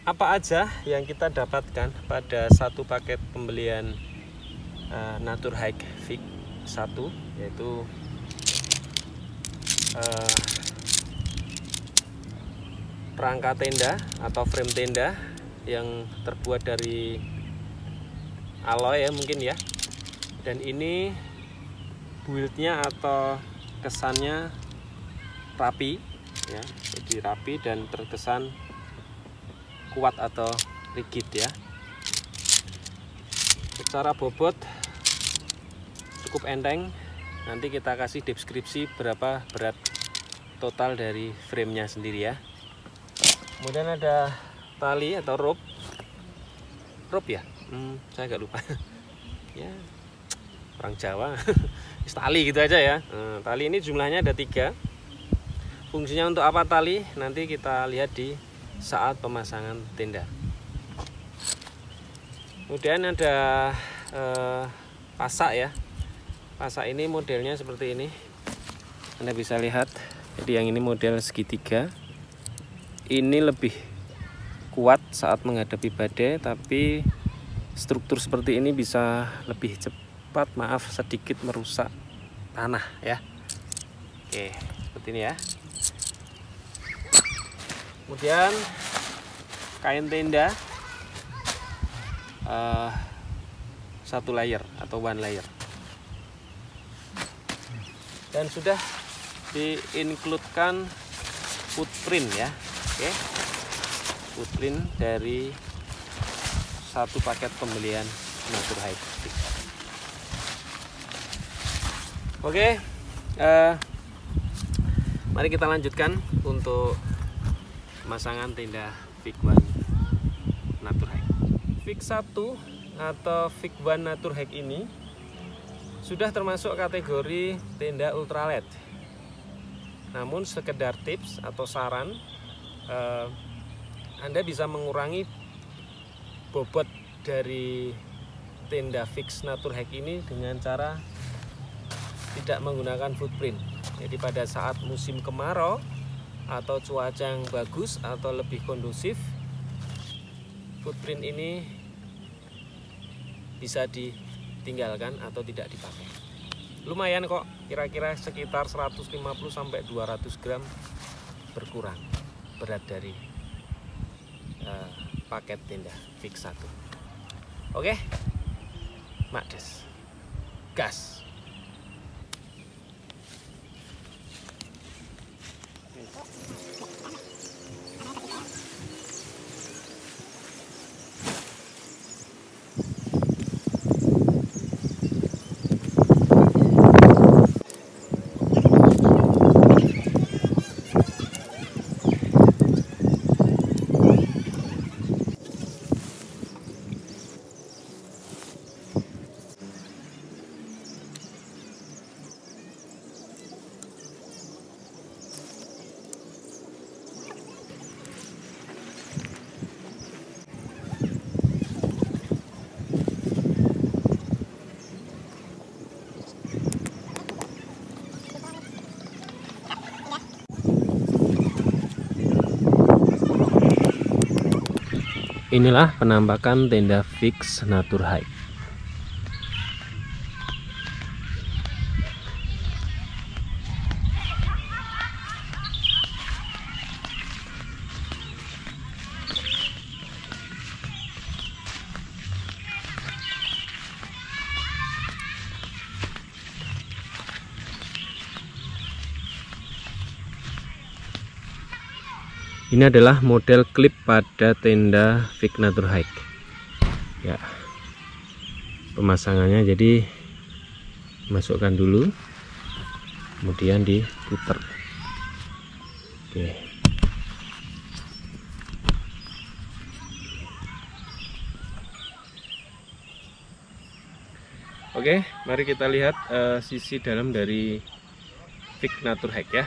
Apa aja yang kita dapatkan pada satu paket pembelian Naturhike Fix 1, yaitu perangkat tenda atau frame tenda yang terbuat dari alloy ya mungkin ya, dan ini buildnya atau kesannya rapi ya, jadi rapi dan terkesan kuat atau rigid ya. Secara bobot cukup enteng. Nanti kita kasih deskripsi berapa berat total dari framenya sendiri ya. Kemudian ada tali atau rope ya, saya agak lupa ya, orang Jawa tali gitu aja ya. Tali ini jumlahnya ada 3. Fungsinya untuk apa tali nanti kita lihat di saat pemasangan tenda. Kemudian ada pasak ya. Pasak ini modelnya seperti ini, Anda bisa lihat. Jadi yang ini model segitiga. Ini lebih kuat saat menghadapi badai, tapi struktur seperti ini bisa lebih cepat, sedikit merusak tanah ya. Oke, seperti ini ya. Kemudian kain tenda 1 layer atau 1 layer, dan sudah di-includekan footprint ya. Oke, footprint dari satu paket pembelian Naturhike. Oke, mari kita lanjutkan untuk pemasangan tenda Fix 1 Naturhike. Fix 1 atau Fix 1 Naturhike ini sudah termasuk kategori tenda ultralight. Namun sekedar tips atau saran, Anda bisa mengurangi bobot dari tenda Fix Naturhike ini dengan cara tidak menggunakan footprint. Jadi pada saat musim kemarau atau cuaca yang bagus atau lebih kondusif, footprint ini bisa ditinggalkan atau tidak dipakai. Lumayan kok, kira-kira sekitar 150-200 gram berkurang berat dari paket tenda Fix 1. Oke, Makdes, gas. Inilah penampakan tenda Fix Naturhike. Ini adalah model klip pada tenda Vignatur Hike ya. Pemasangannya jadi masukkan dulu, kemudian diputar. Oke, mari kita lihat sisi dalam dari Vignatur Hike ya.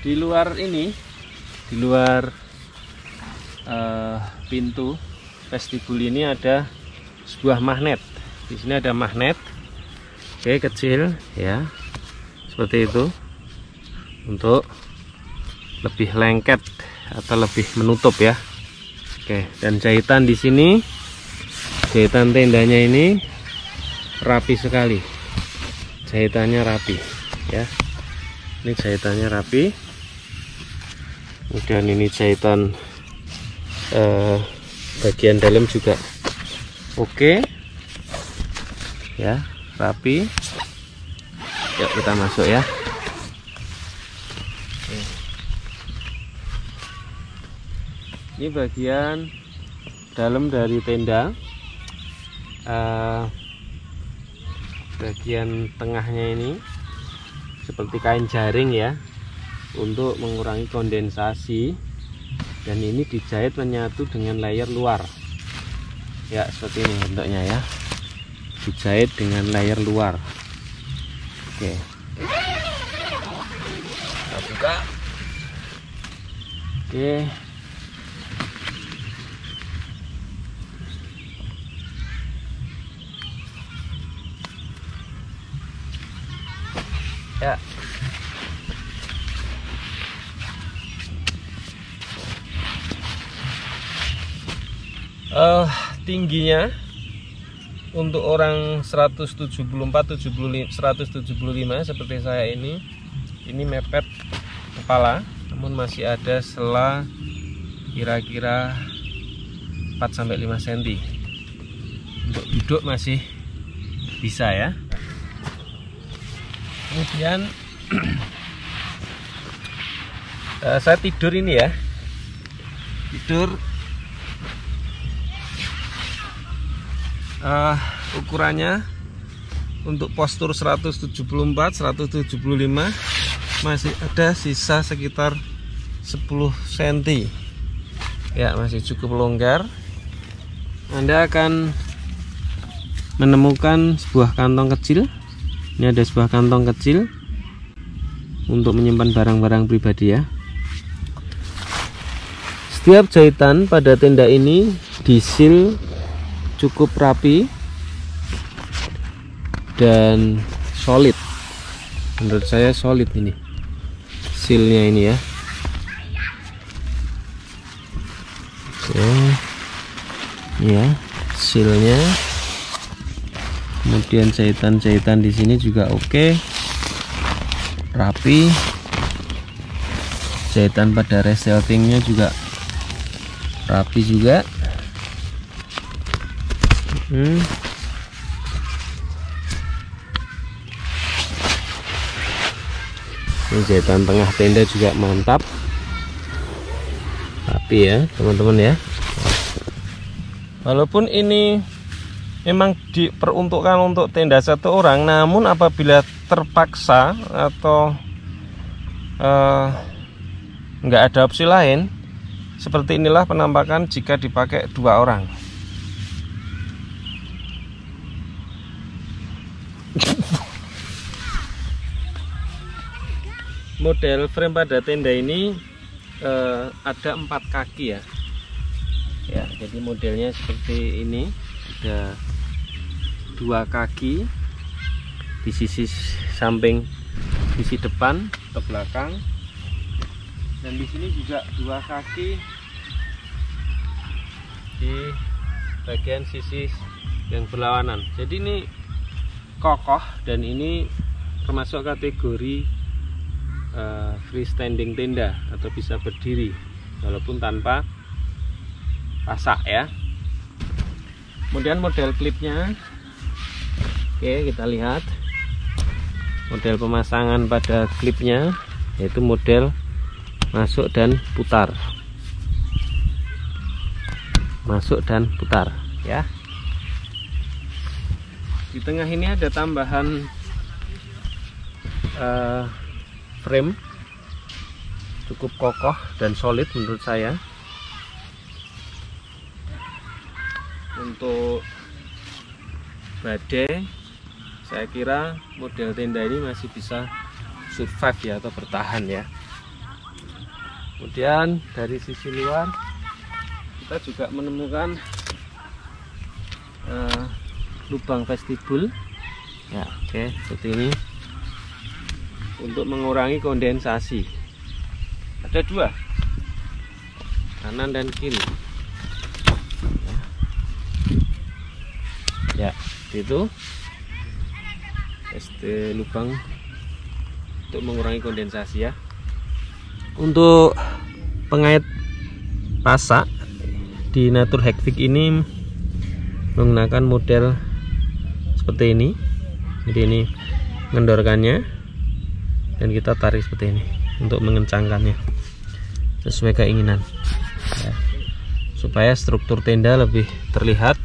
Di luar ini, di luar pintu vestibul ini ada sebuah magnet. Di sini ada magnet, oke, kecil ya, seperti itu, untuk lebih lengket atau lebih menutup ya. Oke, dan jahitan di sini, jahitan tendanya ini rapi sekali, jahitannya rapi ya. Ini jahitannya rapi. Kemudian ini jahitan bagian dalam juga oke ya, rapi. Yuk kita masuk ya. Ini bagian dalam dari tenda. Bagian tengahnya ini seperti kain jaring ya, untuk mengurangi kondensasi, dan ini dijahit menyatu dengan layer luar ya, seperti ini bentuknya ya, dijahit dengan layer luar. Oke, kita buka. Oke, ya. Tingginya untuk orang 174, 175 seperti saya ini mepet kepala, namun masih ada sela kira-kira 4-5 cm. Untuk duduk masih bisa ya. Kemudian saya tidur ini ya, tidur ukurannya untuk postur 174, 175 masih ada sisa sekitar 10 cm ya, masih cukup longgar. Anda akan menemukan sebuah kantong kecil. Ini ada sebuah kantong kecil untuk menyimpan barang-barang pribadi ya. Setiap jahitan pada tenda ini disil cukup rapi dan solid. Menurut saya solid ini silnya ini ya. Oke, ya silnya. Kemudian jahitan-jahitan di sini juga oke, rapi. Jahitan pada resletingnya juga rapi juga. Ini jahitan tengah tenda juga mantap, rapi ya teman-teman ya. Walaupun ini memang diperuntukkan untuk tenda satu orang, namun apabila terpaksa atau nggak ada opsi lain, seperti inilah penampakan jika dipakai 2 orang. Model frame pada tenda ini ada 4 kaki ya. Ya, jadi modelnya seperti ini, ada 2 kaki di sisi samping, sisi depan ke belakang, dan di sini juga 2 kaki di bagian sisi yang berlawanan. Jadi ini kokoh, dan ini termasuk kategori freestanding tenda atau bisa berdiri walaupun tanpa pasak ya. Kemudian model klipnya, oke, kita lihat model pemasangan pada klipnya, yaitu model masuk dan putar, masuk dan putar ya. Di tengah ini ada tambahan frame, cukup kokoh dan solid menurut saya. Untuk badai, saya kira model tenda ini masih bisa survive ya, atau bertahan ya. Kemudian dari sisi luar kita juga menemukan lubang vestibul ya, oke, seperti ini untuk mengurangi kondensasi. Ada dua, kanan dan kiri ya, itu lubang untuk mengurangi kondensasi ya. Untuk pengait pasak di Natur Hektik ini menggunakan model seperti ini. Jadi ini mengendorkannya dan kita tarik seperti ini untuk mengencangkannya sesuai keinginan ya, supaya struktur tenda lebih terlihat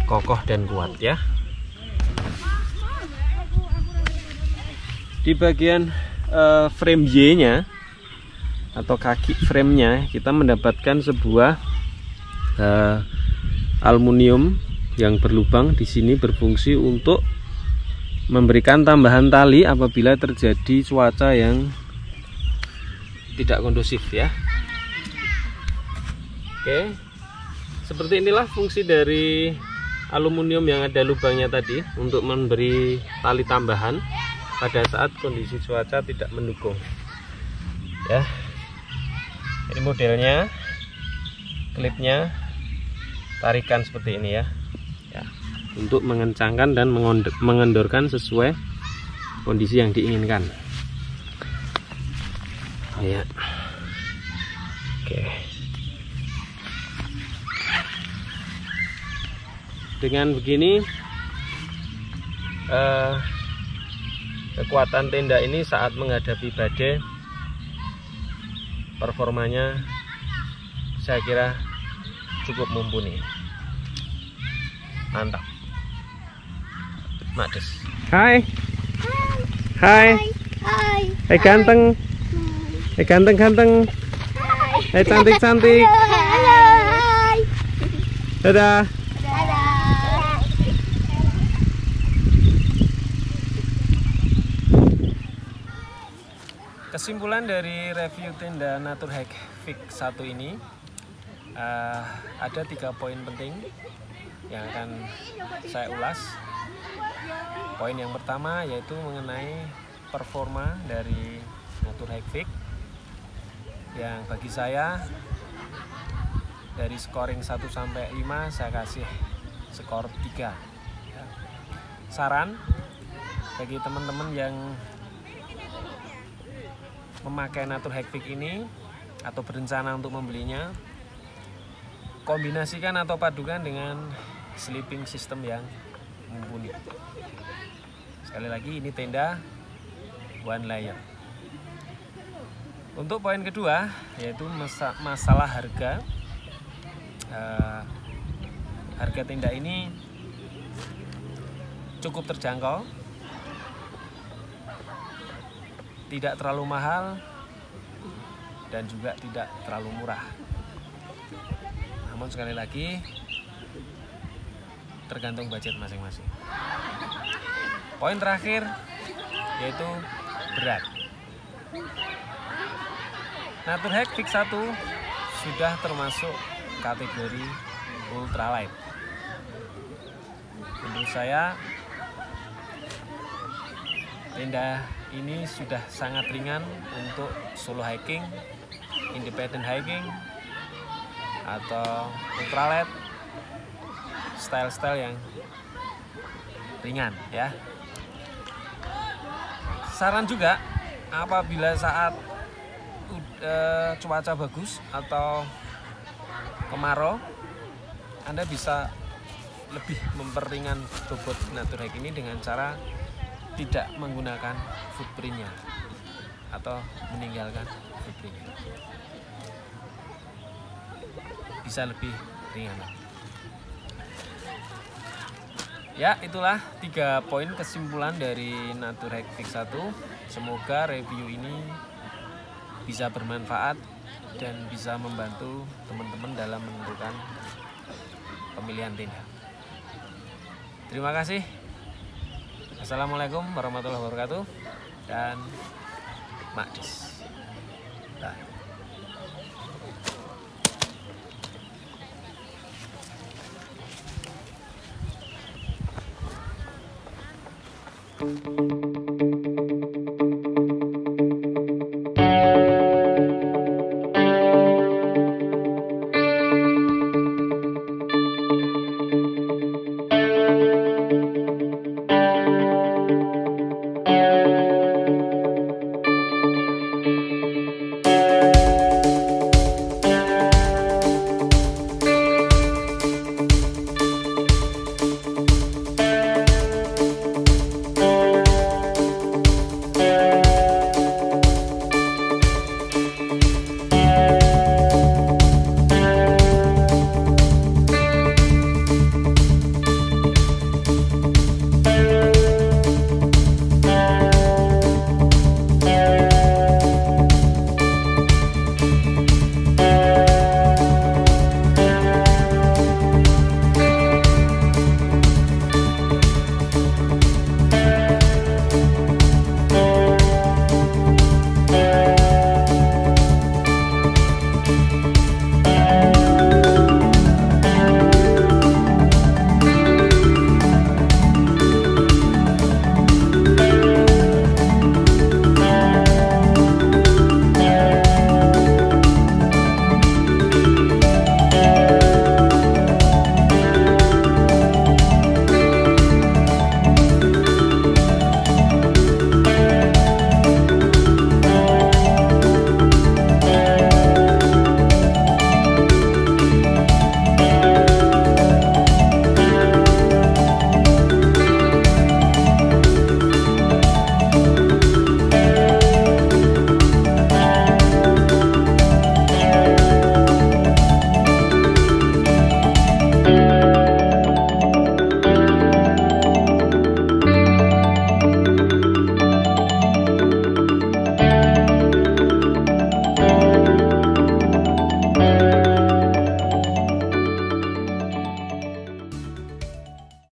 kokoh dan kuat ya. Di bagian frame Y nya atau kaki framenya kita mendapatkan sebuah aluminium yang berlubang di sini, berfungsi untuk memberikan tambahan tali apabila terjadi cuaca yang tidak kondusif ya. Oke, seperti inilah fungsi dari aluminium yang ada lubangnya tadi, untuk memberi tali tambahan pada saat kondisi cuaca tidak mendukung ya. Ini modelnya, klipnya, tarikan seperti ini ya, untuk mengencangkan dan mengendorkan sesuai kondisi yang diinginkan. Oh ya, oke. Dengan begini kekuatan tenda ini saat menghadapi badai, performanya saya kira cukup mumpuni. Mantap. Mades. Hai. Hai. Hai. Hai ganteng. Hai ganteng-ganteng. Hai cantik-cantik. Hai. Dadah. Dadah. Kesimpulan dari review tenda Natur Hektik 1 ini, ada 3 poin penting yang akan saya ulas. Poin yang pertama yaitu mengenai performa dari Natur Hektik, yang bagi saya dari scoring 1 sampai 5 saya kasih skor 3 ya. Saran bagi teman-teman yang memakai Natur Hektik ini atau berencana untuk membelinya, kombinasikan atau padukan dengan sleeping system yang mumpuni. Sekali lagi, ini tenda one layer. Untuk poin kedua yaitu masalah harga. Harga tenda ini cukup terjangkau, tidak terlalu mahal dan juga tidak terlalu murah. Namun sekali lagi tergantung budget masing-masing. Poin terakhir yaitu berat. Natur Hektik 1 sudah termasuk kategori ultralight. Menurut saya tenda ini sudah sangat ringan untuk solo hiking, independent hiking, atau ultralight, style-style yang ringan ya. Saran juga, apabila saat cuaca bagus atau kemarau, Anda bisa lebih memperingan bobot Natur Hektik ini dengan cara tidak menggunakan footprintnya atau meninggalkan diberinya. Bisa lebih ringan. Ya, itulah 3 poin kesimpulan dari Naturhack Fix 1. Semoga review ini bisa bermanfaat dan bisa membantu teman-teman dalam menentukan pemilihan tenda. Terima kasih. Assalamualaikum warahmatullahi wabarakatuh dan Makdis. Bye.